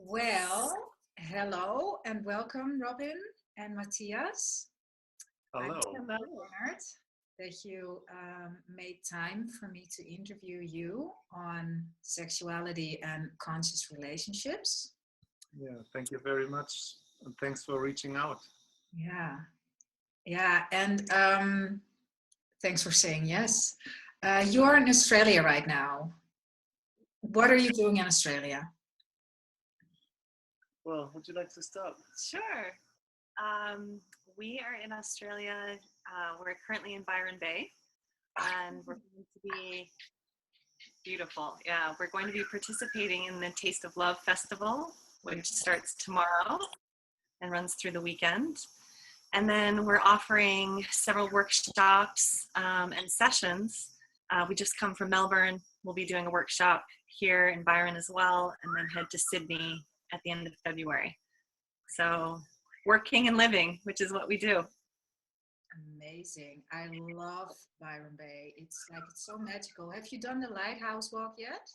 Well, hello and welcome, Robyn and Matthias. I'm Hello. so honored that you made time for me to interview you on sexuality and conscious relationships. Yeah, thank you very much. And thanks for reaching out. Yeah, yeah, and thanks for saying yes. You are in Australia right now. What are you doing in Australia? Well, would you like to start? Sure. We are in Australia. We're currently in Byron Bay, and we're going to be beautiful. Yeah, we're going to be participating in the Taste of Love Festival, which starts tomorrow and runs through the weekend. And then we're offering several workshops and sessions. We just come from Melbourne. We'll be doing a workshop here in Byron as well, and then head to Sydney at the end of February. So working and living, which is what we do. Amazing. I love Byron Bay. It's so magical. Have you done the lighthouse walk yet?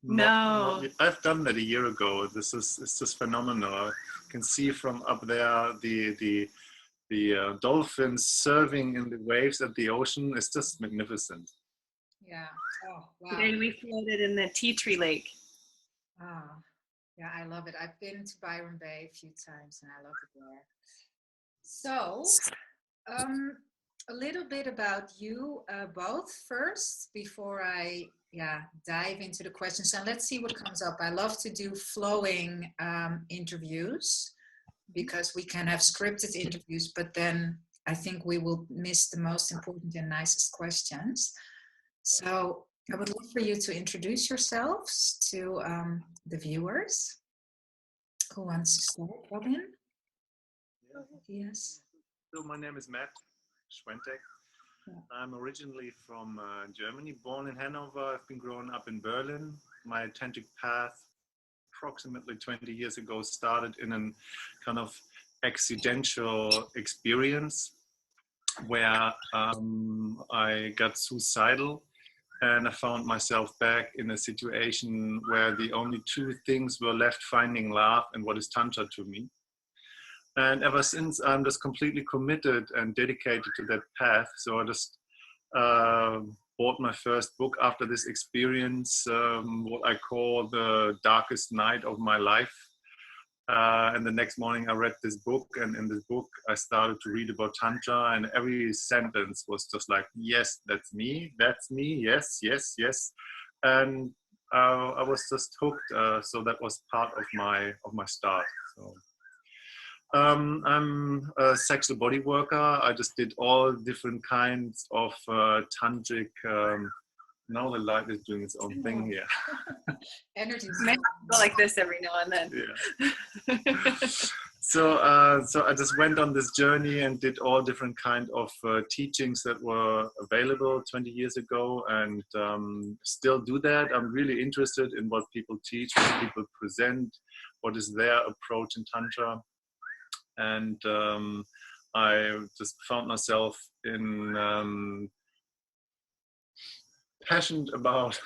No. I've done that a year ago. It's just phenomenal. You can see from up there the dolphins surfing in the waves at the ocean. It's just magnificent. Yeah. Oh, wow. Today we floated in the tea tree lake. Ah, yeah, I love it. I've been to Byron Bay a few times and I love it there. So, a little bit about you both first before I dive into the questions, and let's see what comes up. I love to do flowing interviews because we can have scripted interviews, but then I think we will miss the most important and nicest questions. So I would love for you to introduce yourselves to the viewers. Who wants to start? Robyn? Yes. So my name is Matt Schwenteck. Yeah. I'm originally from Germany, born in Hanover. I've been growing up in Berlin. My tantric path approximately 20 years ago started in a kind of accidental experience where I got suicidal, and I found myself back in a situation where the only two things were left: finding love and what is tantra to me. And ever since, I'm just completely committed and dedicated to that path. So I just bought my first book after this experience, what I call the darkest night of my life. And the next morning I read this book, and in this book I started to read about Tantra, and every sentence was just like, yes, that's me, yes, yes, yes. And I was just hooked. So that was part of my start. So. I'm a sexual body worker. I just did all different kinds of tantric. Now the light is doing its own thing here. Energy. Maybe go like this every now and then. Yeah. So I just went on this journey and did all different kind of teachings that were available 20 years ago, and still do that. I'm really interested in what people teach, what people present, what is their approach in Tantra. And I just found myself in passionate about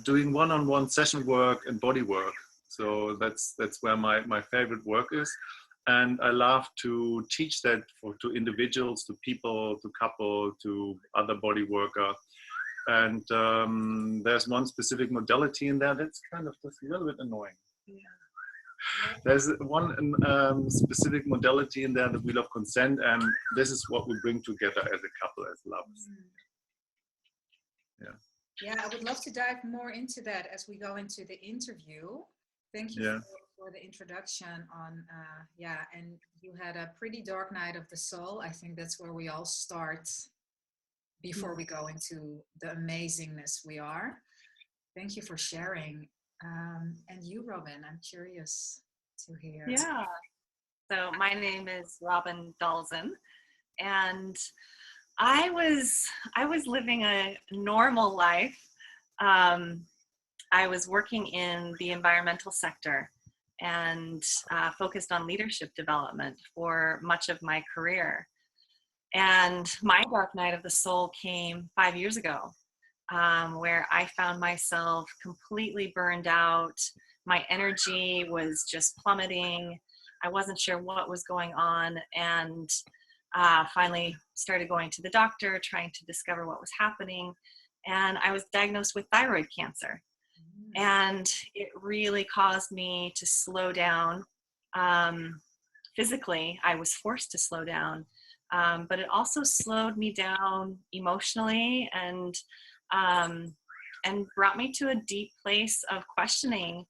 doing one-on-one session work and body work. So that's where my favorite work is, and I love to teach that to individuals, to people, to couple, to other body worker. And there's one specific modality in there that's kind of just a little bit annoying. Yeah. There's one specific modality in there, the wheel of consent, and this is what we bring together as a couple, as lovers. Yeah, I would love to dive more into that as we go into the interview. Thank you for the introduction on, and you had a pretty dark night of the soul. I think that's where we all start before we go into the amazingness we are. Thank you for sharing. And you, Robyn, I'm curious to hear. Yeah. So my name is Robyn Dalzen, and I was living a normal life. I was working in the environmental sector and focused on leadership development for much of my career. And my dark night of the soul came 5 years ago where I found myself completely burned out. My energy was just plummeting. I wasn't sure what was going on, and finally started going to the doctor, trying to discover what was happening. And I was diagnosed with thyroid cancer. And it really caused me to slow down. Physically, I was forced to slow down, but it also slowed me down emotionally, and brought me to a deep place of questioning,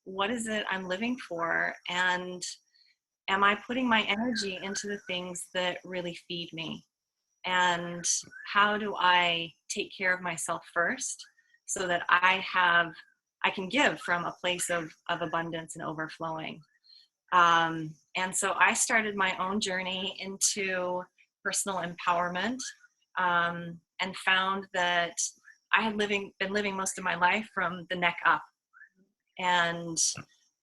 what is it I'm living for, and am I putting my energy into the things that really feed me, and how do I take care of myself first so that I can give from a place of abundance and overflowing. And so I started my own journey into personal empowerment, and found that I had been living most of my life from the neck up. And,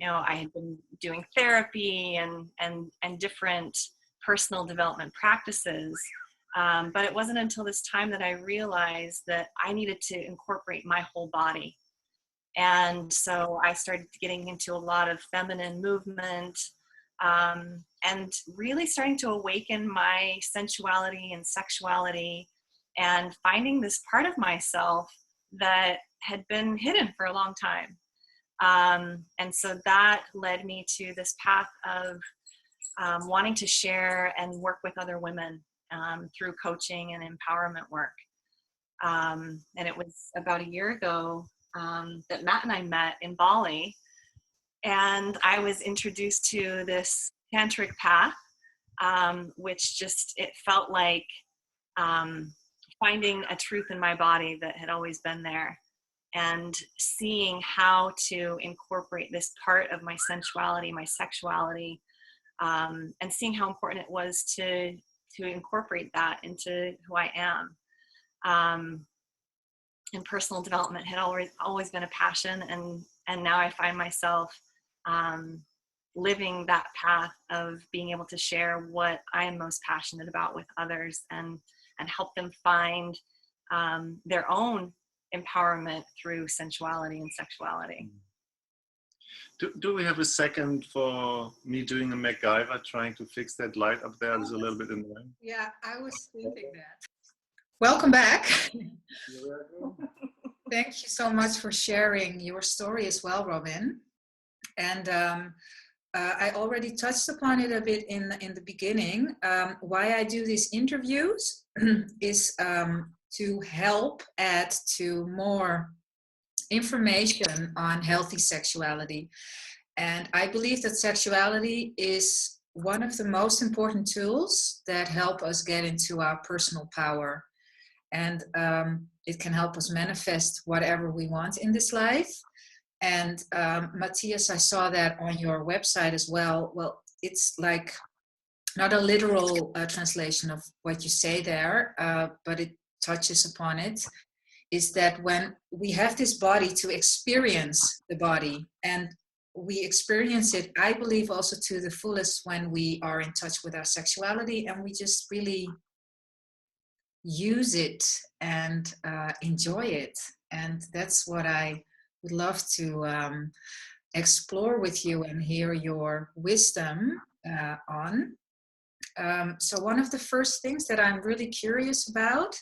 I had been doing therapy and different personal development practices. But it wasn't until this time that I realized that I needed to incorporate my whole body. And so I started getting into a lot of feminine movement, and really starting to awaken my sensuality and sexuality, and finding this part of myself that had been hidden for a long time. And so that led me to this path of wanting to share and work with other women through coaching and empowerment work. And it was about a year ago that Matt and I met in Bali, and I was introduced to this tantric path, which it felt like finding a truth in my body that had always been there, and seeing how to incorporate this part of my sensuality, my sexuality, and seeing how important it was to incorporate that into who I am. And personal development had always been a passion, and now I find myself living that path of being able to share what I am most passionate about with others, and help them find their own empowerment through sensuality and sexuality. Do we have a second for me doing a MacGyver, trying to fix that light up there? There's a little bit in there. Yeah, I was thinking that. Welcome back. Thank you so much for sharing your story as well, Robyn. And I already touched upon it a bit in the beginning. Why I do these interviews is to help add to more information on healthy sexuality. And I believe that sexuality is one of the most important tools that help us get into our personal power. And it can help us manifest whatever we want in this life. And Matthias, I saw that on your website as well. Well, it's like not a literal translation of what you say there, but it touches upon it, is that when we have this body to experience the body, and we experience it, I believe, also to the fullest when we are in touch with our sexuality, and we just really use it and enjoy it. And that's what I would love to explore with you and hear your wisdom on. So one of the first things that I'm really curious about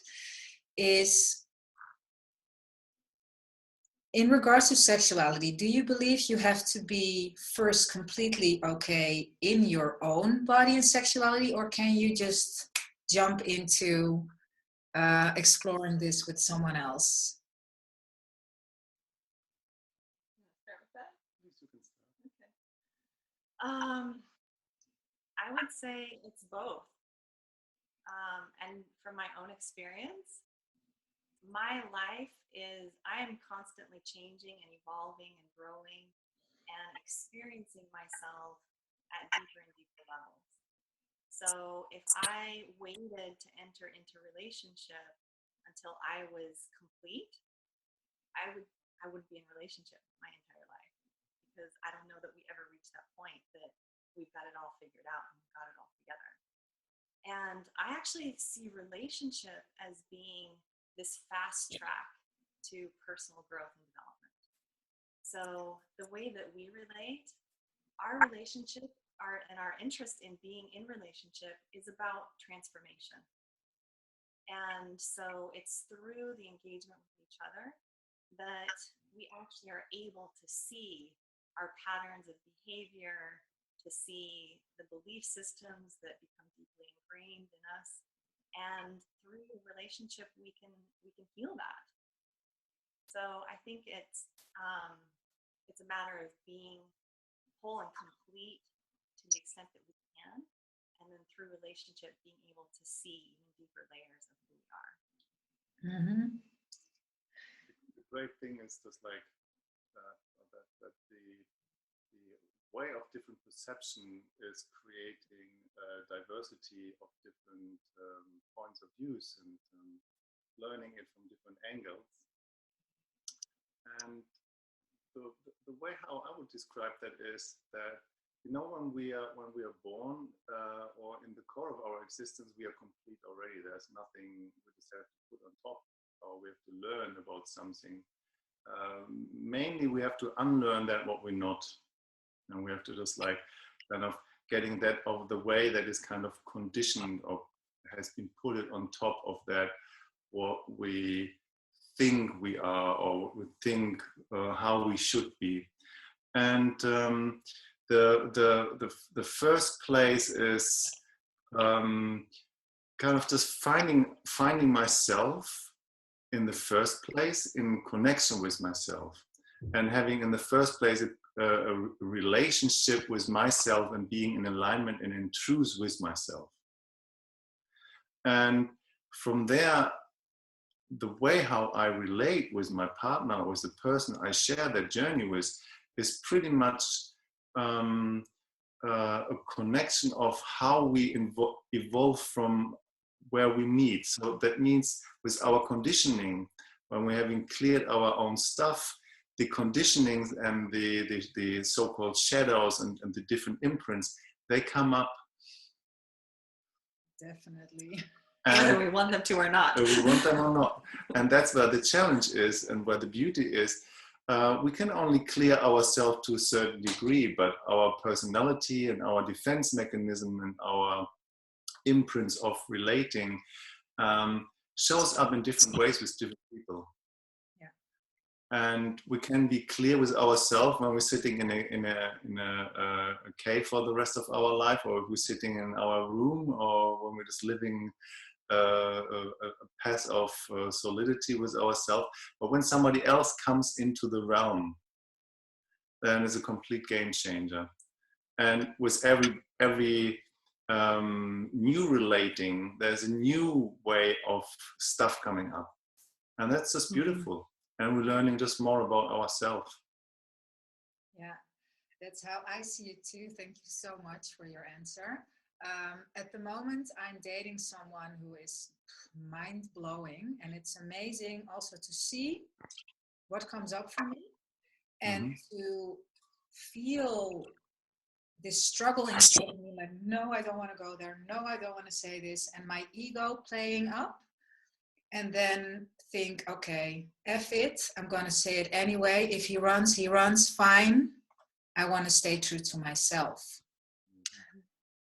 is, in regards to sexuality, do you believe you have to be first completely okay in your own body and sexuality, or can you just jump into exploring this with someone else? I would say it's both. And from my own experience, my life I am constantly changing and evolving and growing and experiencing myself at deeper and deeper levels. So if I waited to enter into relationship until I was complete, I wouldn't be in a relationship my entire life, because I don't know that we ever reach that point that we've got it all figured out and we've got it all together. And I actually see relationship as being this fast track to personal growth and development. So the way that we relate, our relationship, our interest in being in relationship is about transformation. And so it's through the engagement with each other that we actually are able to see our patterns of behavior, to see the belief systems that become deeply ingrained in us. And through the relationship, we can heal that. So I think it's a matter of being whole and complete to the extent that we can, and then through relationship being able to see even deeper layers of who we are. Mm-hmm. The great thing is just like that the way of different perception is creating a diversity of different points of views and learning it from different angles. And the way how I would describe that is that, you know, when we are born or in the core of our existence, we are complete already. There's nothing we just have to put on top, or we have to learn about something. Mainly we have to unlearn that what we're not, and we have to just like kind of getting that out of the way that is kind of conditioned or has been put it on top of that what we think we are, or what we think how we should be. And the first place is kind of just finding myself in the first place, in connection with myself, and having in the first place a relationship with myself and being in alignment and in truth with myself. And from there, the way how I relate with my partner or with the person I share that journey with is pretty much a connection of how we evolve from where we meet. So that means with our conditioning, when we're having cleared our own stuff, the conditionings and the so-called shadows and the different imprints, they come up. Definitely. Whether we want them to or not. We want them or not. And that's where the challenge is and where the beauty is. We can only clear ourselves to a certain degree, but our personality and our defense mechanism and our imprints of relating shows up in different ways with different people. Yeah. And we can be clear with ourselves when we're sitting in a cave for the rest of our life, or if we're sitting in our room, or when we're just living a path of solidity with ourselves. But when somebody else comes into the realm, then it's a complete game changer. And with every new relating, there's a new way of stuff coming up, and that's just beautiful. And we're learning just more about ourselves. Yeah, that's how I see it too. Thank you so much for your answer. At the moment, I'm dating someone who is mind-blowing, and it's amazing also to see what comes up for me and to feel this struggle inside me, like, no, I don't want to go there. No, I don't want to say this. And my ego playing up, and then think, okay, F it. I'm going to say it anyway. If he runs, fine. I want to stay true to myself.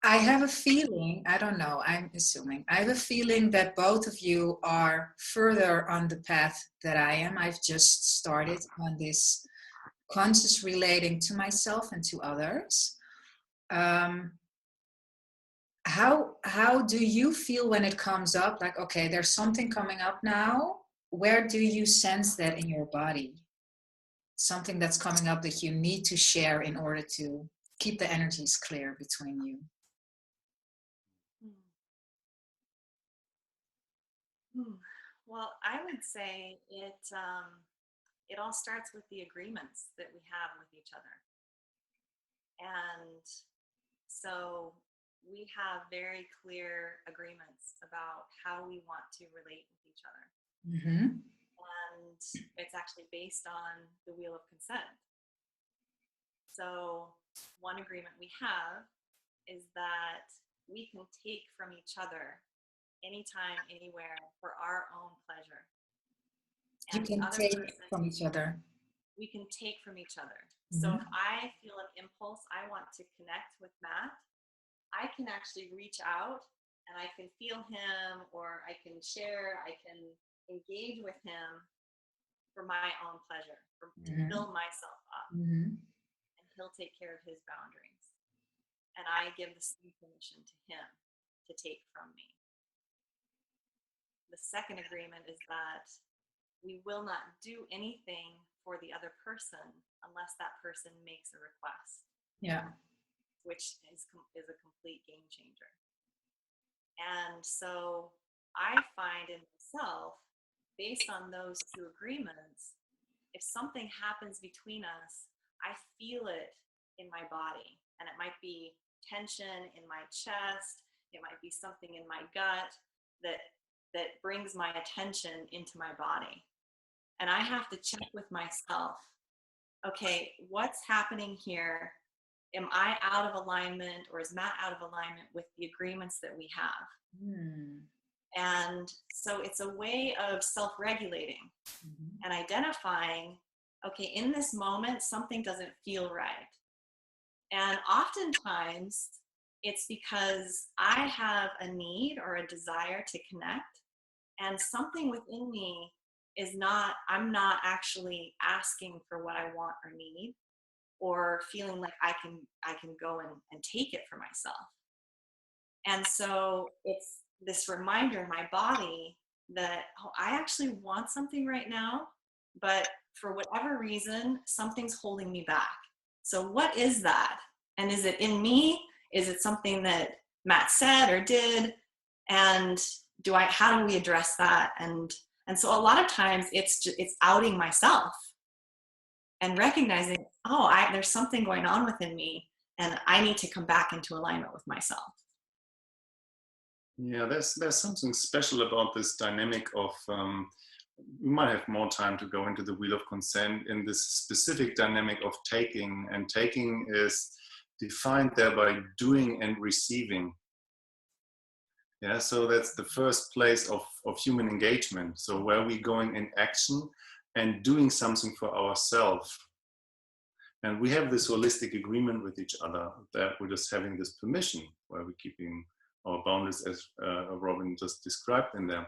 I have a feeling, I don't know, I'm assuming, I have a feeling that both of you are further on the path that I am. I've just started on this conscious relating to myself and to others. How do you feel when it comes up? Like, okay, there's something coming up now. Where do you sense that in your body? Something that's coming up that you need to share in order to keep the energies clear between you. Well, I would say it all starts with the agreements that we have with each other. And so we have very clear agreements about how we want to relate with each other. And it's actually based on the wheel of consent. So one agreement we have is that we can take from each other anytime, anywhere, for our own pleasure. You and can the other take person, from each other. we can take from each other. Mm-hmm. So if I feel an impulse, I want to connect with Matt, I can actually reach out and I can feel him, or I can share, I can engage with him for my own pleasure, to fill myself up. Mm-hmm. And he'll take care of his boundaries. And I give the same permission to him to take from me. The second agreement is that we will not do anything for the other person unless that person makes a request. Yeah. Which is a complete game changer. And so I find in myself, based on those two agreements, if something happens between us, I feel it in my body. And it might be tension in my chest, it might be something in my gut that brings my attention into my body. And I have to check with myself, okay, what's happening here? Am I out of alignment, or is Matt out of alignment with the agreements that we have? And so it's a way of self-regulating and identifying, okay, in this moment, something doesn't feel right. And oftentimes it's because I have a need or a desire to connect, and something within me I'm not actually asking for what I want or need, or feeling like I can go and take it for myself. And so it's this reminder in my body that, oh, I actually want something right now, but for whatever reason, something's holding me back. So what is that? And is it in me? Is it something that Matt said or did? And how do we address that? And so a lot of times it's outing myself and recognizing, oh, there's something going on within me, and I need to come back into alignment with myself. Yeah, there's something special about this dynamic of, we might have more time to go into the wheel of consent in this specific dynamic of taking, and taking is defined there by doing and receiving. Yeah, so that's the first place of human engagement. So where we're going in action and doing something for ourselves. And we have this holistic agreement with each other that we're just having this permission where we're keeping our boundaries, as Robyn just described in there.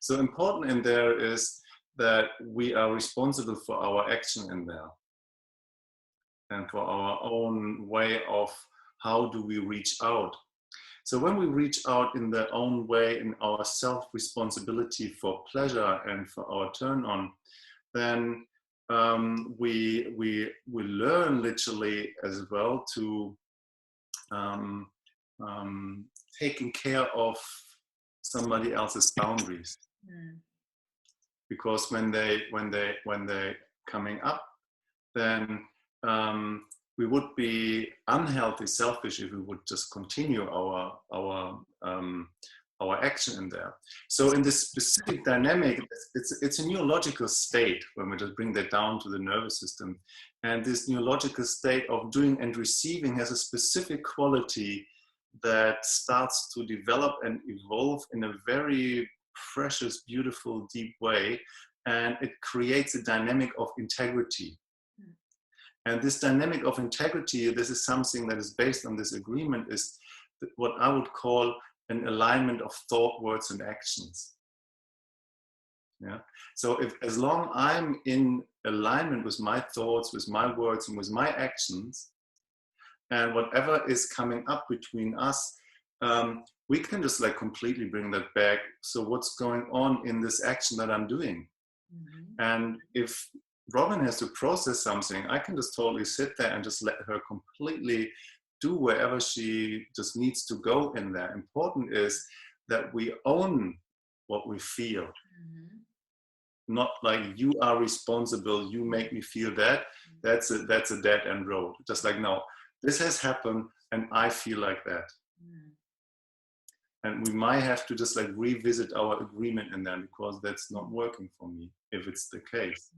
So important in there is that we are responsible for our action in there and for our own way of how do we reach out. So when we reach out in their own way, in our self-responsibility for pleasure and for our turn on, then we learn literally as well to taking care of somebody else's boundaries. Because when they coming up, then we would be unhealthy, selfish if we would just continue our action in there. So in this specific dynamic, it's a neurological state when we just bring that down to the nervous system. And this neurological state of doing and receiving has a specific quality that starts to develop and evolve in a very precious, beautiful, deep way. And it creates a dynamic of integrity. And this dynamic of integrity, this is something that is based on this agreement, is what I would call an alignment of thought, words, and actions. Yeah. So as long I'm in alignment with my thoughts, with my words, and with my actions, and whatever is coming up between us, we can just like completely bring that back. So what's going on in this action that I'm doing? And if Robyn has to process something, I can just totally sit there and just let her completely do wherever she just needs to go in there. Important is that we own what we feel. Not like you are responsible, you make me feel that. That's a dead end road. Just like, no, this has happened and I feel like that. And we might have to just like revisit our agreement in there, because that's not working for me if it's the case.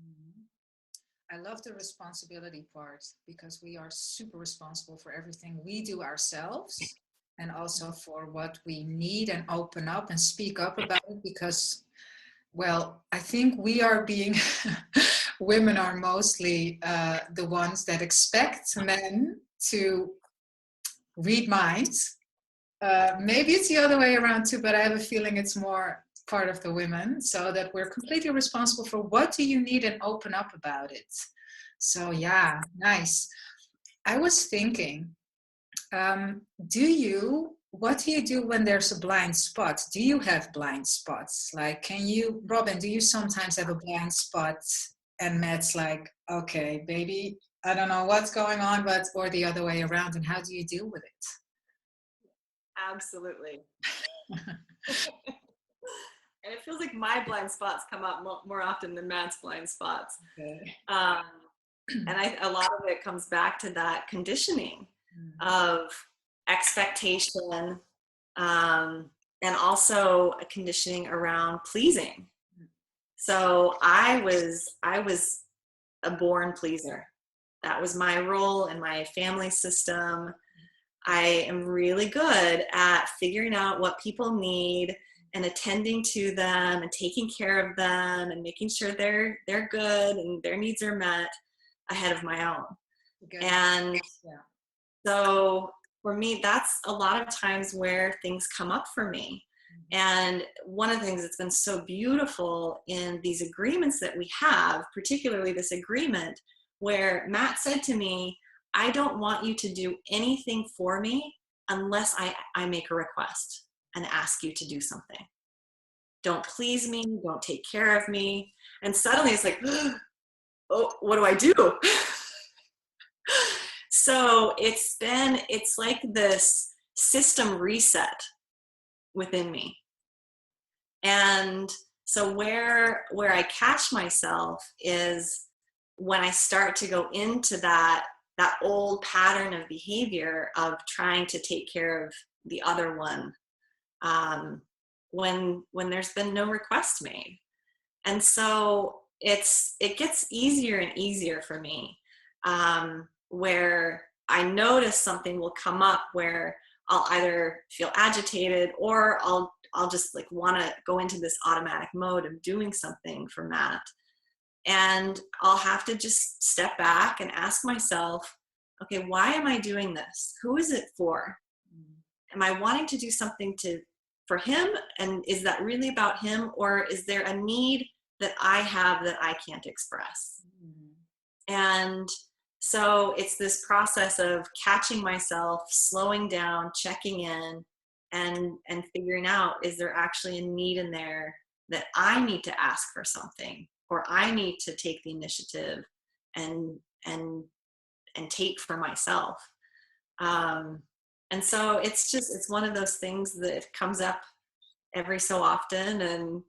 I love the responsibility part, because we are super responsible for everything we do ourselves, and also for what we need, and open up and speak up about it, because well, I think we are being, women are mostly the ones that expect men to read minds. Maybe it's the other way around too, but I have a feeling it's more part of the women, so that we're completely responsible for what do you need and open up about it. So yeah, nice. I was thinking, what do you do when there's a blind spot? Do you have blind spots? Like, Robyn, do you sometimes have a blind spot and Matt's like, okay, baby, I don't know what's going on, or the other way around, and how do you deal with it? Absolutely. And it feels like my blind spots come up more often than Matt's blind spots. Okay. And a lot of it comes back to that conditioning of expectation, and also a conditioning around pleasing. So I was a born pleaser. That was my role in my family system. I am really good at figuring out what people need and attending to them and taking care of them and making sure they're good and their needs are met ahead of my own. Okay. And so for me, that's a lot of times where things come up for me. And one of the things that's been so beautiful in these agreements that we have, particularly this agreement where Matt said to me, I don't want you to do anything for me unless I make a request and ask you to do something. Don't please me, don't take care of me. And suddenly it's like, oh, what do I do? So it's like this system reset within me. And so where I catch myself is when I start to go into that old pattern of behavior of trying to take care of the other one, when there's been no request made. And so it gets easier and easier for me, where I notice something will come up where I'll either feel agitated or I'll just like want to go into this automatic mode of doing something for Matt. And I'll have to just step back and ask myself, okay, why am I doing this? Who is it for? Am I wanting to do something for him? And is that really about him? Or is there a need that I have that I can't express? And so it's this process of catching myself, slowing down, checking in, and figuring out, is there actually a need in there that I need to ask for something, or I need to take the initiative and take for myself. And so it's one of those things that comes up every so often,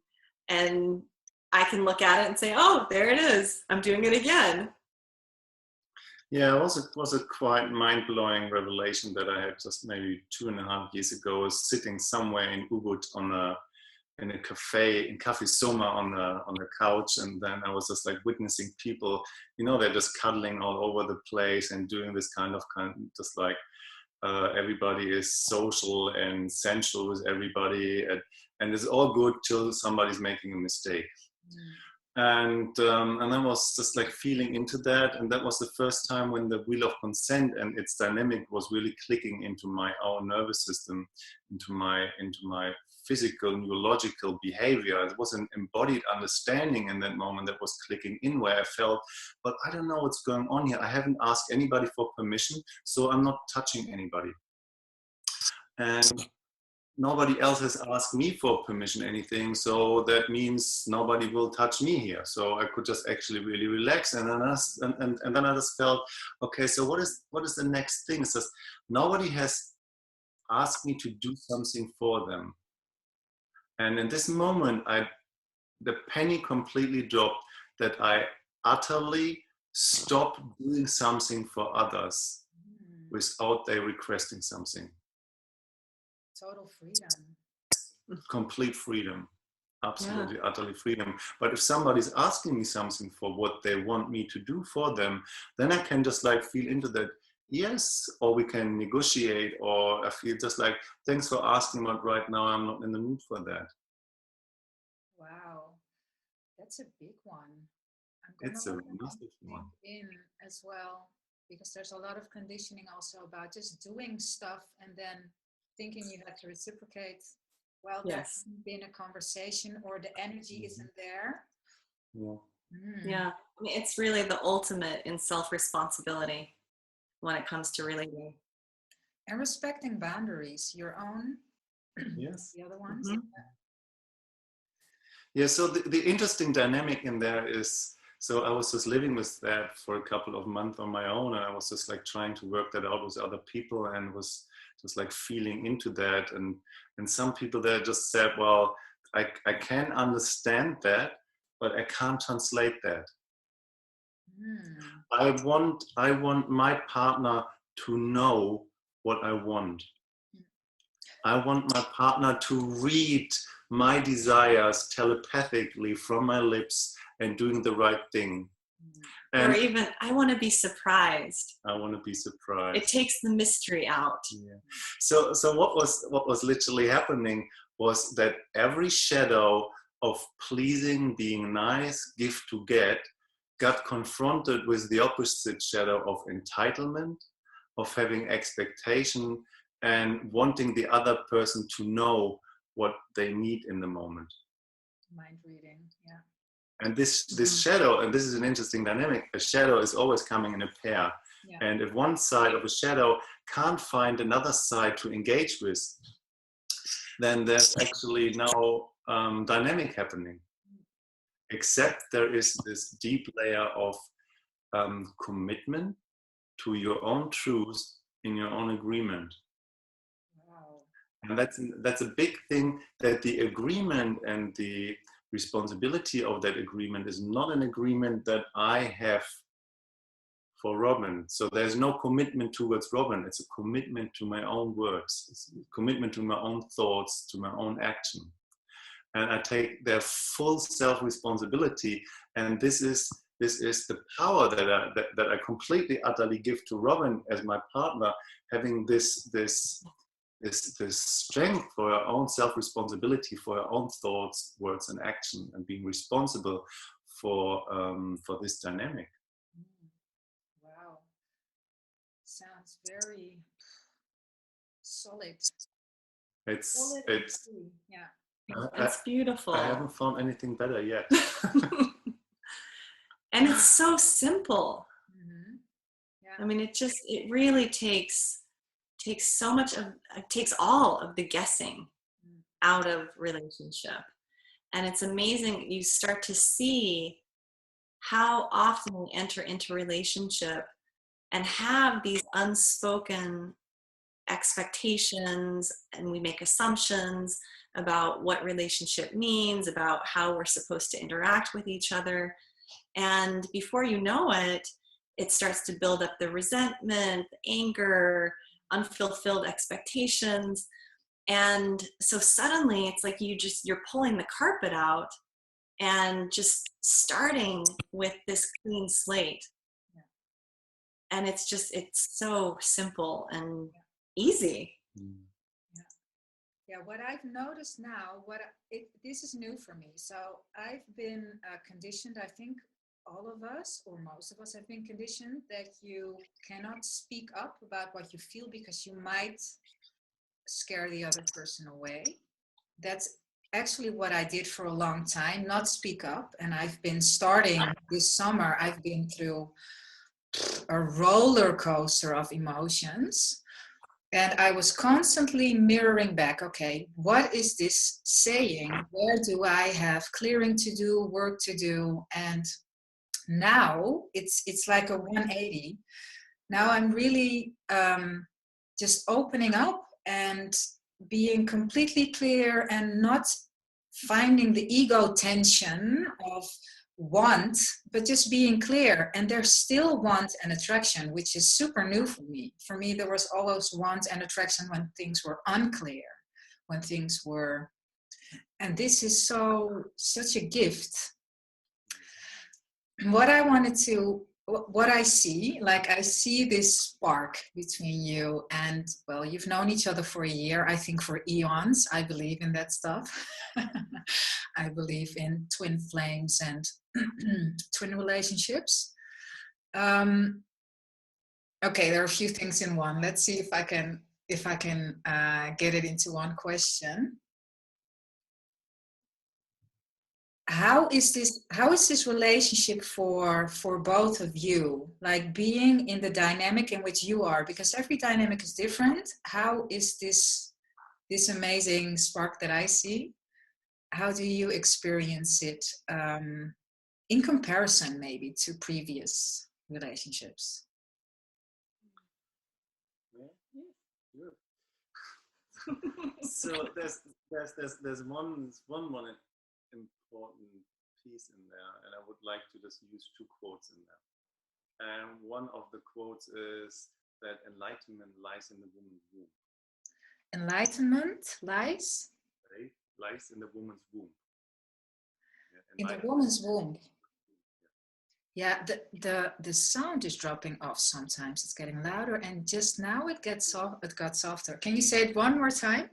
and I can look at it and say, oh, there it is. I'm doing it again. Yeah, it was a quite mind-blowing revelation that I had just maybe 2.5 years ago, sitting somewhere in Ubud in a cafe, in Café Soma on the couch, and then I was just like witnessing people, they're just cuddling all over the place and doing this kind of just like everybody is social and sensual with everybody, and it's all good till somebody's making a mistake. And I was just like feeling into that, and that was the first time when the wheel of consent and its dynamic was really clicking into my own nervous system, into my physical, neurological behavior. It was an embodied understanding in that moment that was clicking in, where I felt, but I don't know what's going on here. I haven't asked anybody for permission, so I'm not touching anybody. And nobody else has asked me for permission anything, so that means nobody will touch me here. So I could just actually really relax, and then I just felt, okay, so what is the next thing? It says nobody has asked me to do something for them, and in this moment the penny completely dropped, that I utterly stopped doing something for others without they requesting something. Total freedom. Complete freedom. Absolutely, utterly freedom. But if somebody's asking me something for what they want me to do for them, then I can just like feel into that, yes, or we can negotiate, or I feel just like, thanks for asking, but right now I'm not in the mood for that. Wow. That's a big one. I'm It's a gonna massive one. in as well, because there's a lot of conditioning also about just doing stuff and then thinking you have to reciprocate. Well, there hasn't been a conversation or the energy isn't there. Yeah. Yeah, I mean, it's really the ultimate in self-responsibility when it comes to relating. And respecting boundaries, your own, Yes. the other ones. Mm-hmm. Yeah, so the interesting dynamic in there is, so I was just living with that for a couple of months on my own, and I was just like trying to work that out with other people and was just like feeling into that. And some people there just said, well, I can understand that, but I can't translate that. I want my partner to know what I want. I want my partner to read my desires telepathically from my lips and doing the right thing. And or even, I want to be surprised. I want to be surprised. It takes the mystery out. Yeah. So what was literally happening was that every shadow of pleasing, being nice, give to get, got confronted with the opposite shadow of entitlement, of having expectation, and wanting the other person to know what they need in the moment. Mind reading, yeah. And this shadow, and this is an interesting dynamic, a shadow is always coming in a pair. Yeah. And if one side of a shadow can't find another side to engage with, then there's actually no dynamic happening. Except there is this deep layer of commitment to your own truth in your own agreement. Wow. And that's a big thing, that the agreement and the responsibility of that agreement is not an agreement that I have for Robyn. So there's no commitment towards Robyn. It's a commitment to my own words. It's a commitment to my own thoughts, to my own action. And I take their full self-responsibility. And this is the power that I completely, utterly give to Robyn as my partner, having this strength for our own self-responsibility for our own thoughts, words, and action, and being responsible for this dynamic. Wow, sounds very solid. It's yeah. It's beautiful. I haven't found anything better yet. And it's so simple. Mm-hmm. Yeah. I mean, it really takes so much of, it takes all of the guessing out of relationship. And it's amazing. You start to see how often we enter into relationship and have these unspoken expectations, and we make assumptions about what relationship means, about how we're supposed to interact with each other. And before you know it, it starts to build up the resentment, anger, unfulfilled expectations. And so suddenly it's like you're pulling the carpet out and just starting with this clean slate. Yeah. And it's so simple and easy. Yeah, what I've noticed now, this is new for me. So I've been conditioned, I think all of us, or most of us have been conditioned that you cannot speak up about what you feel because you might scare the other person away. That's actually what I did for a long time, not speak up. And I've been starting this summer, I've been through a roller coaster of emotions. And I was constantly mirroring back, okay, what is this saying? Where do I have clearing to do, work to do? And now it's like a 180. Now I'm really just opening up and being completely clear and not finding the ego tension of want, but just being clear. And there's still want and attraction, which is super new for me. For me, there was always want and attraction when things were unclear, when things were, and this is such a gift. What I wanted to what I see, like I see this spark between you and, well, you've known each other for a year, I think for eons. I believe in that stuff. I believe in twin flames and twin relationships. Okay, there are a few things in one. Let's see if I can get it into one question. How is this relationship for both of you, like being in the dynamic in which you are, because every dynamic is different? How is this amazing spark that I see, how do you experience it in comparison maybe to previous relationships? So there's one important piece in there, and I would like to just use two quotes in there. And one of the quotes is that enlightenment lies in the woman's womb. Enlightenment lies? Right? Lies in the woman's womb. Yeah, in the woman's womb. Yeah, the sound is dropping off sometimes. It's getting louder, and just now it got softer. Can you say it one more time?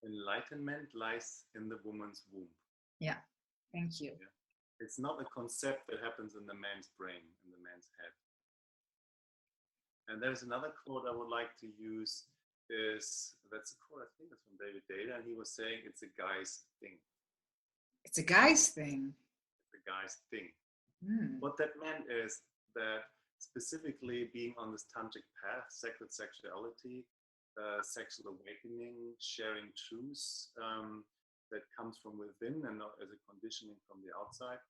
Enlightenment lies in the woman's womb. Yeah, thank you. Yeah. It's not a concept that happens in the man's brain, in the man's head. And there's another quote I would like to use. That's a quote, I think it's from David Data, and he was saying it's a guy's thing. It's a guy's thing. It's a guy's thing. Mm. What that meant is that specifically being on this tantric path, sacred sexuality, sexual awakening, sharing truths that comes from within and not as a conditioning from the outside.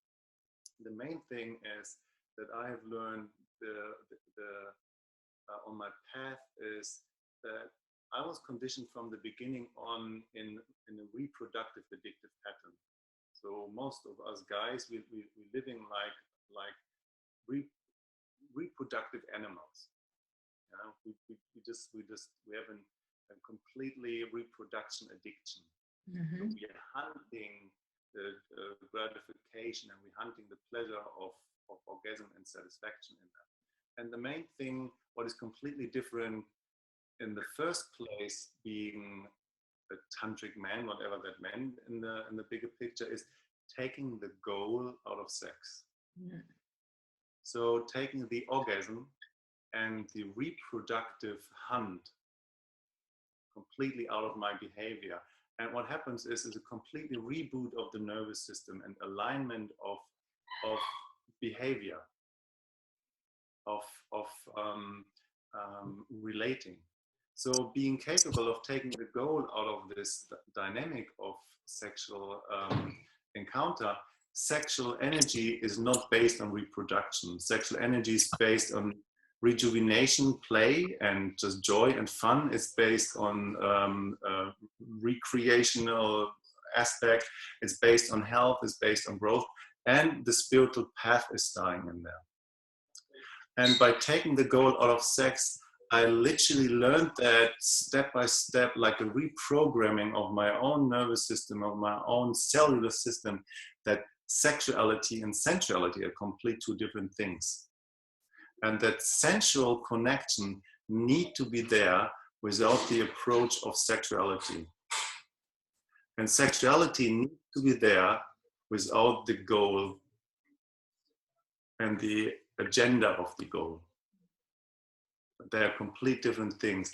The main thing is that I have learned on my path is that I was conditioned from the beginning on in a reproductive addictive pattern. So most of us guys, we're living like reproductive animals. You know, we have a completely reproduction addiction. Mm-hmm. So we are hunting the gratification, and we're hunting the pleasure of orgasm and satisfaction in that. And the main thing, what is completely different in the first place, being a tantric man, whatever that meant in the bigger picture, is taking the goal out of sex. Mm. So taking the orgasm and the reproductive hunt completely out of my behavior. And what happens is a completely reboot of the nervous system and alignment of behavior, of relating. So being capable of taking the goal out of this dynamic of sexual encounter, sexual energy is not based on reproduction. Sexual energy is based on rejuvenation, play, and just joy and fun. It's based on recreational aspect. It's based on health. It's based on growth. And the spiritual path is starting in there. And by taking the goal out of sex, I literally learned that step by step, like a reprogramming of my own nervous system, of my own cellular system, that sexuality and sensuality are complete two different things. And that sensual connection need to be there without the approach of sexuality. And sexuality needs to be there without the goal and the agenda of the goal. They are complete different things.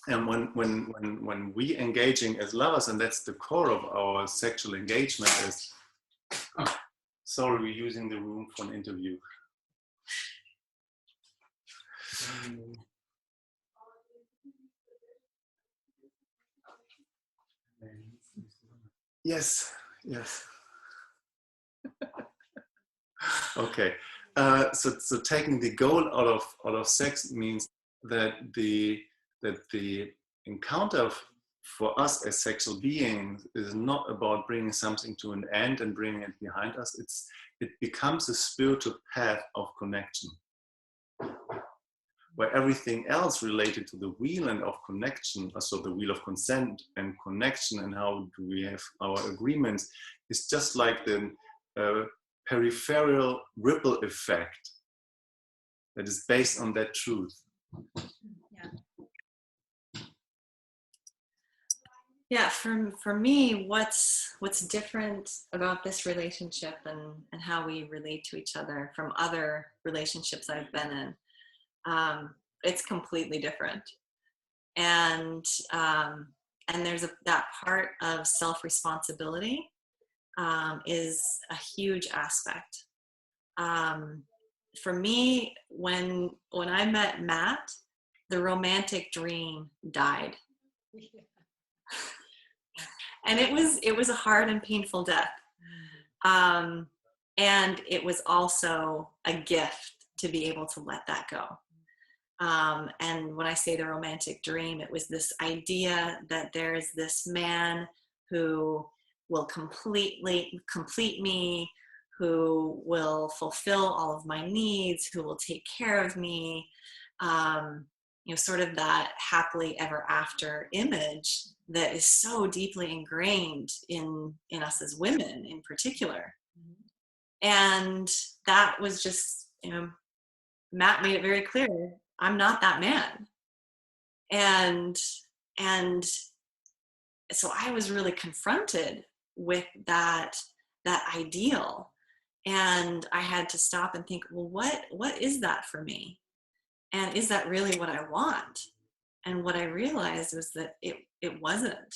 And when we engaging as lovers, and that's the core of our sexual engagement, is, sorry, we're using the room for an interview. Yes. Okay. So taking the goal out of sex means that the encounter for us as sexual beings is not about bringing something to an end and bringing it behind us. It becomes a spiritual path of connection, where everything else related to the wheel and of connection, so the wheel of consent and connection and how do we have our agreements, is just like the peripheral ripple effect that is based on that truth. Yeah, for me, what's different about this relationship and how we relate to each other from other relationships I've been in, it's completely different. And there's that part of self-responsibility is a huge aspect. For me, when I met Matt, the romantic dream died. And it was a hard and painful death. And it was also a gift to be able to let that go. And when I say the romantic dream, it was this idea that there's this man who will complete me, who will fulfill all of my needs, who will take care of me, sort of that happily ever after image that is so deeply ingrained in us as women in particular. And that was just, Matt made it very clear, I'm not that man. And so I was really confronted with that ideal. And I had to stop and think, well, what is that for me? And is that really what I want? And what I realized was that it wasn't.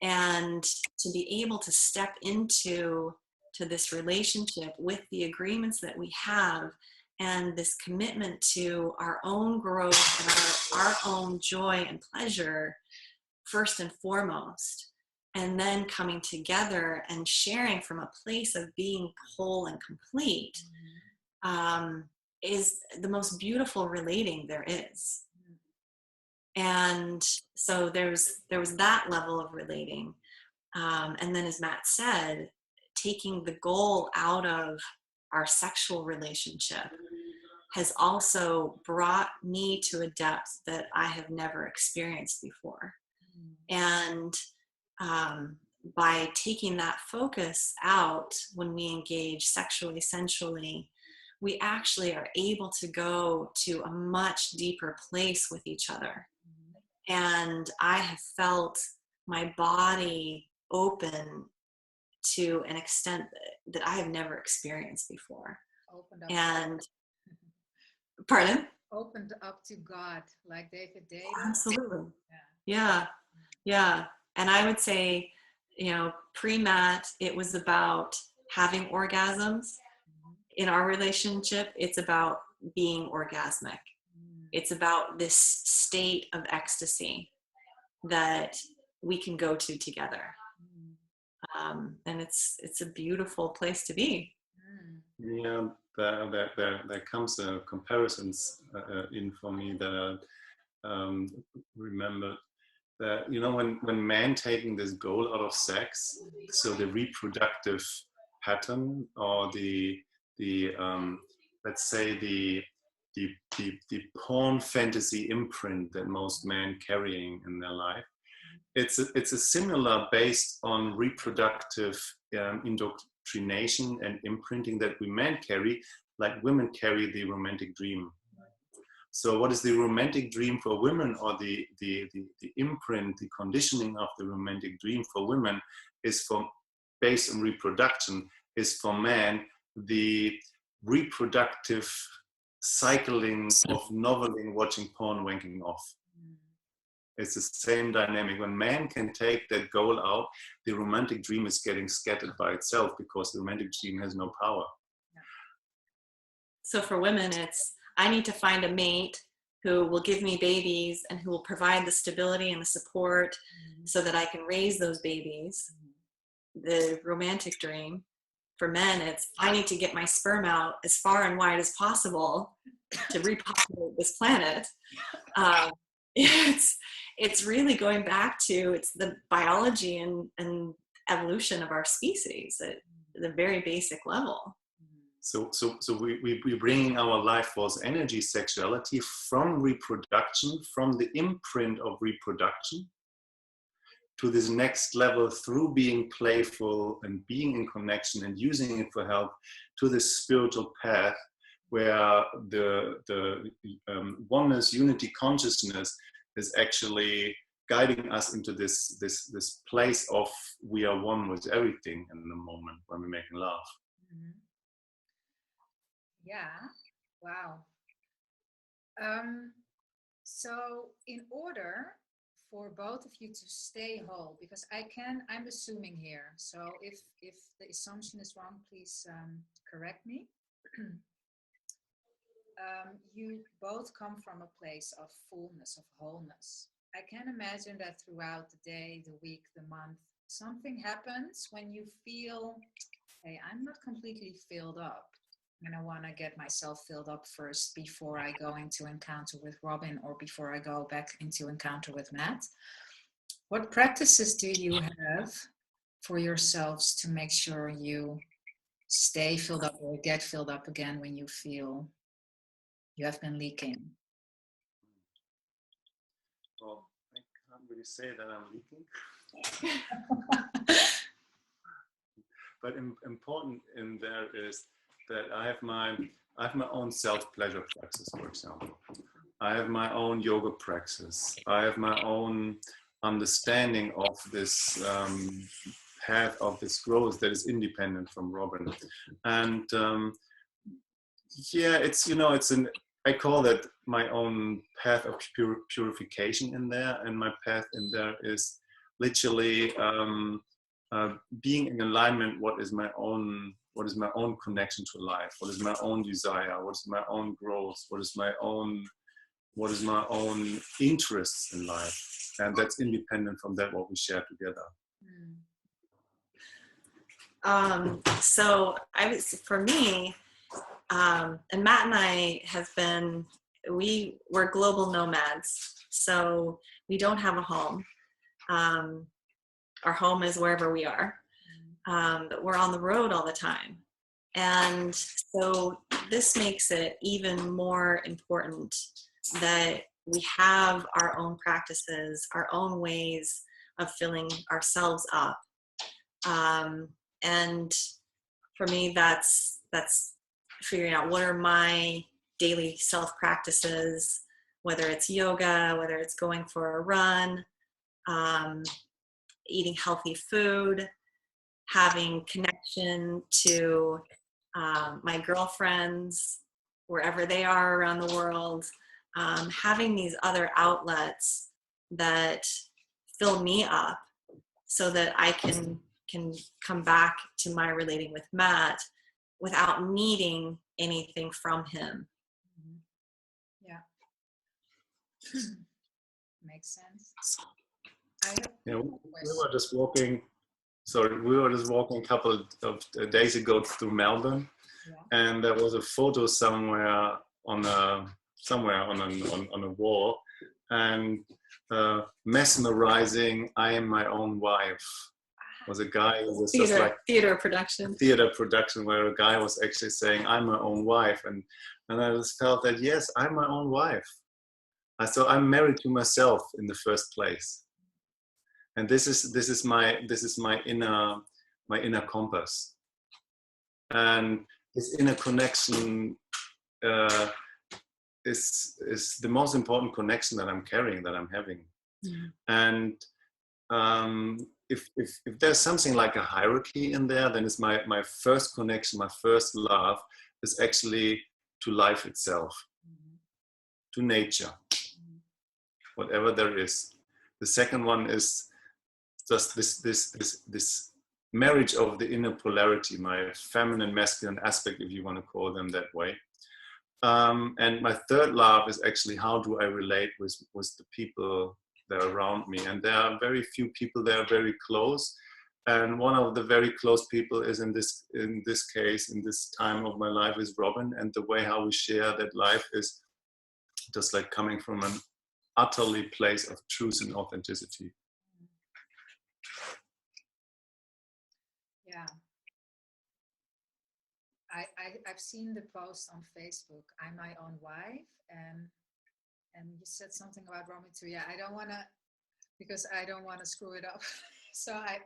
And to be able to step into this relationship with the agreements that we have and this commitment to our own growth and our own joy and pleasure first and foremost, and then coming together and sharing from a place of being whole and complete, is the most beautiful relating there is. And so there was that level of relating. And then, as Matt said, taking the goal out of our sexual relationship has also brought me to a depth that I have never experienced before. And by taking that focus out when we engage sexually, sensually, we actually are able to go to a much deeper place with each other. And I have felt my body open to an extent that I have never experienced before. Opened up. And pardon? Opened up to God, like David Data. Absolutely. Yeah. And I would say, pre-Matt, it was about having orgasms. In our relationship, it's about being orgasmic. It's about this state of ecstasy that we can go to together. And it's a beautiful place to be. Yeah, there comes a comparisons in for me that I remember that, when men taking this goal out of sex, so the reproductive pattern or the let's say the porn fantasy imprint that most men carrying in their life, it's a similar based on reproductive indoctrination and imprinting that we men carry, like women carry the romantic dream. So what is the romantic dream for women, or the imprint, the conditioning of the romantic dream for women is based on reproduction, is for men the reproductive cycling of noveling, watching porn, wanking off. It's the same dynamic. When man can take that goal out, the romantic dream is getting scattered by itself, because the romantic dream has no power. So for women, it's, I need to find a mate who will give me babies and who will provide the stability and the support so that I can raise those babies. The romantic dream. For men, it's, I need to get my sperm out as far and wide as possible to repopulate this planet. It's really going back to, it's the biology and evolution of our species at the very basic level. So we're bringing our life force energy, sexuality, from reproduction, from the imprint of reproduction, to this next level through being playful and being in connection and using it for help, to this spiritual path, where the oneness, unity consciousness is actually guiding us into this place of we are one with everything in the moment when we're making love. Mm-hmm. Yeah. Wow. So in order for both of you to stay whole, because I'm assuming here, so if the assumption is wrong, please correct me. You both come from a place of fullness, of wholeness. I can imagine that throughout the day, the week, the month, something happens when you feel, hey, I'm not completely filled up. And I want to get myself filled up first before I go into encounter with Robyn or before I go back into encounter with Matt. What practices do you have for yourselves to make sure you stay filled up or get filled up again when you feel you have been leaking? Well, I can't really say that I'm leaking. But important in there is that I have my own self-pleasure practice, for example. I have my own yoga practice. I have my own understanding of this path of this growth that is independent from Robyn. And yeah, I call that my own path of purification in there, and my path in there is literally being in alignment. What is my own connection to life? What is my own desire? What is my own growth? What is my own interests in life? And that's independent from that what we share together. So for me, and Matt and I have been, we're global nomads, so we don't have a home. Our home is wherever we are, but we're on the road all the time. And so this makes it even more important that we have our own practices, our own ways of filling ourselves up. And for me, that's figuring out what are my daily self practices, whether it's yoga, whether it's going for a run, eating healthy food, having connection to my girlfriends, wherever they are around the world, having these other outlets that fill me up so that I can come back to my relating with Matt without needing anything from him. Yeah. Makes sense. We were just walking a couple of days ago through Melbourne, and there was a photo somewhere on a wall, and mesmerizing, I am my own wife. Was a guy who was just like theater production where a guy was actually saying, I'm my own wife, and I just felt that yes, I'm my own wife. So I'm married to myself in the first place, and this is my inner compass, and this inner connection is the most important connection that I'm carrying, that I'm having. And if there's something like a hierarchy in there, then it's my first connection, my first love is actually to life itself, to nature, whatever there is. The second one is just this marriage of the inner polarity, my feminine, masculine aspect, if you want to call them that way. And my third love is actually how do I relate with the people that are around me. And there are very few people that are very close. And one of the very close people is in this case, in this time of my life, is Robyn. And the way how we share that life is just like coming from an utterly place of truth and authenticity. Yeah. I've seen the post on Facebook, I'm my own wife, and you said something about Robyn too. Yeah, I don't want to screw it up. So I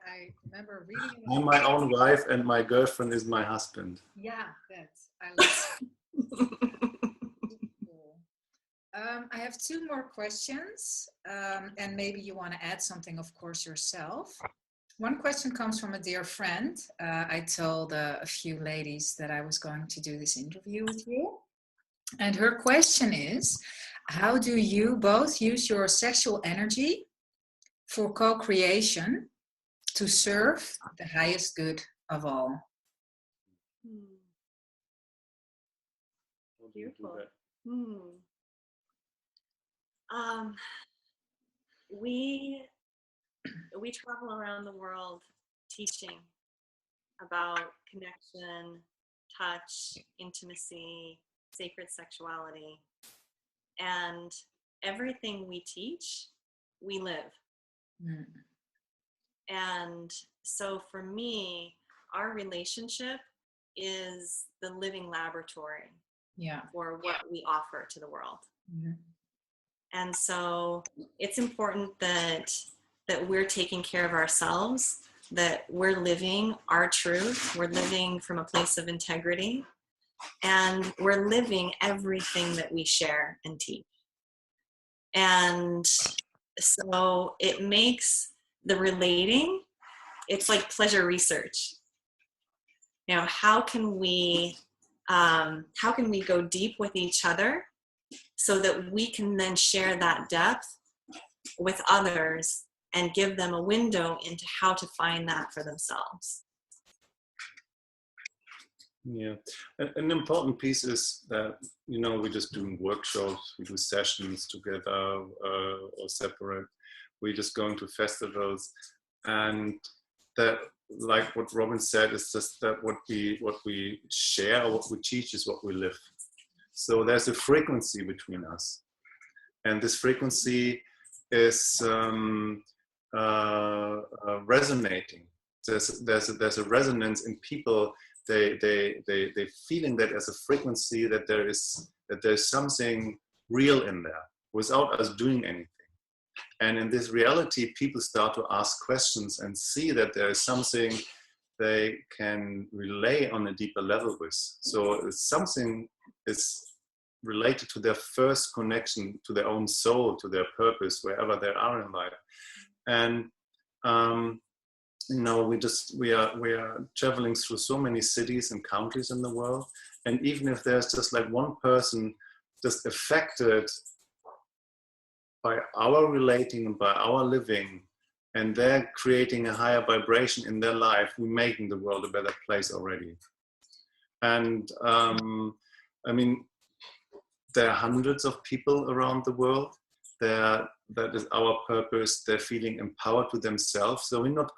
remember reading it. I'm my own wife and my girlfriend is my husband. Yeah, I love I have two more questions, and maybe you want to add something, of course, yourself. One question comes from a dear friend. I told a few ladies that I was going to do this interview with you. And her question is, how do you both use your sexual energy for co-creation to serve the highest good of all? Beautiful. We travel around the world teaching about connection, touch, intimacy, sacred sexuality, and everything we teach, we live. And so for me, our relationship is the living laboratory for what we offer to the world. And so it's important that we're taking care of ourselves, that we're living our truth, we're living from a place of integrity, and we're living everything that we share and teach. And so it makes the relating, it's like pleasure research. You know, how can we go deep with each other so that we can then share that depth with others and give them a window into how to find that for themselves. Yeah, an important piece is that, you know, we're just doing workshops, we do sessions together or separate. We're just going to festivals, and that, like what Robyn said, is just that what we share, what we teach is what we live. So there's a frequency between us, and this frequency is resonating. There's a resonance in people. They feeling that as a frequency, that there's something real in there without us doing anything. And in this reality, people start to ask questions and see that there is something they can relay on a deeper level with. So something is related to their first connection to their own soul, to their purpose, wherever they are in life. And you know, we are traveling through so many cities and countries in the world, and even if there's just like one person just affected by our relating and by our living, and they're creating a higher vibration in their life, we're making the world a better place already. And I mean, there are hundreds of people around the world. That is our purpose. They're feeling empowered to themselves. So we're not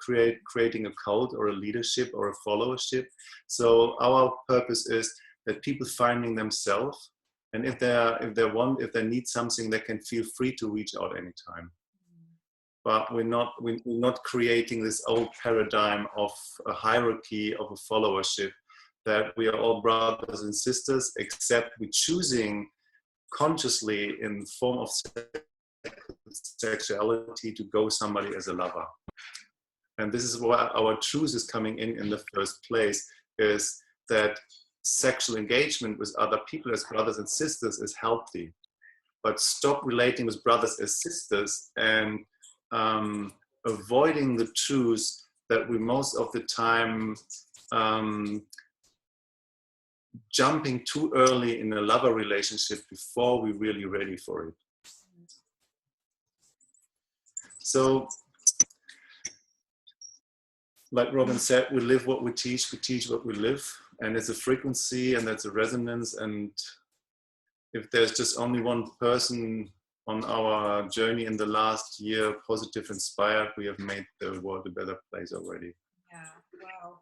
creating a cult or a leadership or a followership. So our purpose is that people finding themselves, and if they need something, they can feel free to reach out anytime. But we're not creating this old paradigm of a hierarchy of a followership, that we are all brothers and sisters, except we're choosing consciously in form of sexuality to go somebody as a lover. And this is where our truth is coming in the first place, is that sexual engagement with other people as brothers and sisters is healthy, but stop relating with brothers as sisters and avoiding the truth that we most of the time jumping too early in a lover relationship before we're really ready for it. So, like Robyn said, we live what we teach what we live, and it's a frequency and that's a resonance. And if there's just only one person on our journey in the last year, positive, inspired, we have made the world a better place already. Yeah, wow.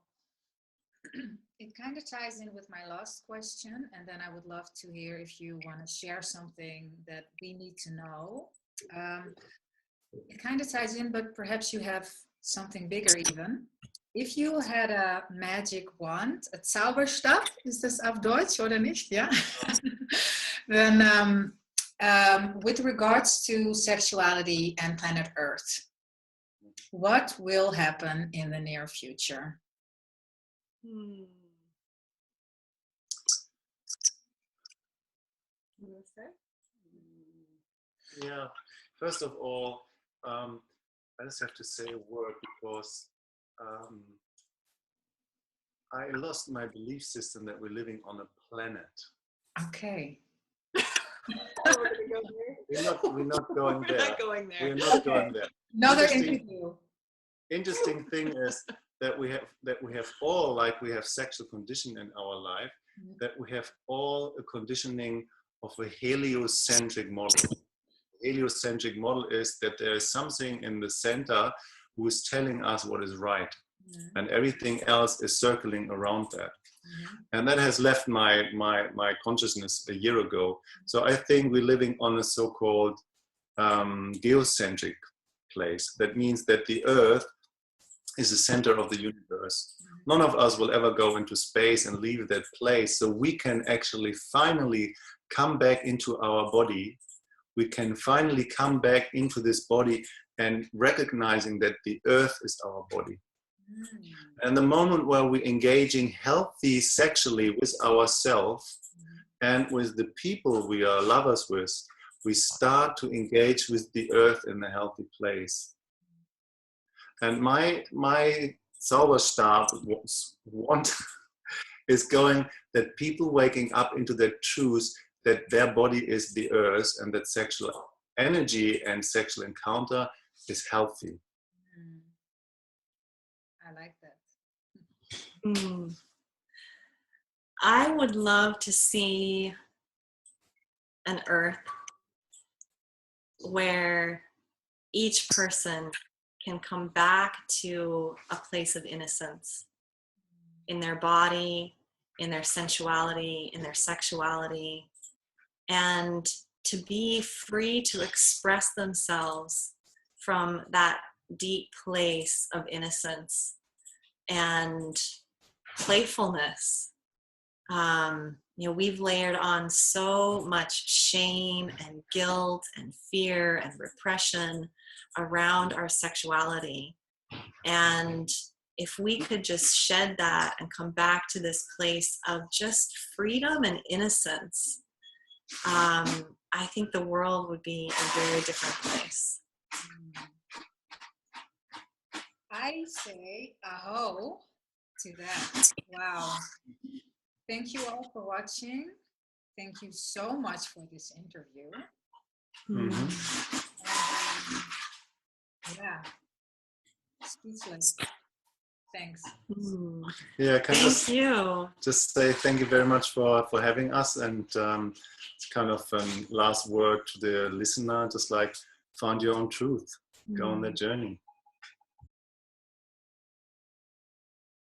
It kind of ties in with my last question, and then I would love to hear if you want to share something that we need to know. It kind of ties in, but perhaps you have something bigger even. If you had a magic wand, a Zauberstab, ist das auf Deutsch oder nicht? Ja. Then with regards to sexuality and planet Earth, what will happen in the near future? Yeah. First of all, I just have to say a word because I lost my belief system that we're living on a planet. Okay. We're not going there. We're not going there. We're not going there. Another interview. Interesting thing is that we have all, like we have sexual condition in our life, that we have all a conditioning of a heliocentric model. Heliocentric model is that there is something in the center who is telling us what is right, and everything else is circling around that. And that has left my consciousness a year ago. So I think we're living on a so-called geocentric place. That means that the Earth is the center of the universe. None of us will ever go into space and leave that place. So we can actually finally come back into our body. We can finally come back into this body and recognizing that the Earth is our body. And the moment where we're engaging healthy sexually with ourselves and with the people we are lovers with, we start to engage with the Earth in a healthy place. And my Zauberstab want is going that people waking up into their truth that their body is the Earth and that sexual energy and sexual encounter is healthy. I like that. I would love to see an Earth where each person can come back to a place of innocence in their body, in their sensuality, in their sexuality, and to be free to express themselves from that deep place of innocence and playfulness. We've layered on so much shame and guilt and fear and repression around our sexuality. And if we could just shed that and come back to this place of just freedom and innocence, I think the world would be a very different place. I say aho to that. Wow. Thank you all for watching. Thank you so much for this interview. Yeah, speechless. Thanks. Yeah, can Thank you. Just say thank you very much for having us, and it's kind of a last word to the listener, just like find your own truth, go on that journey.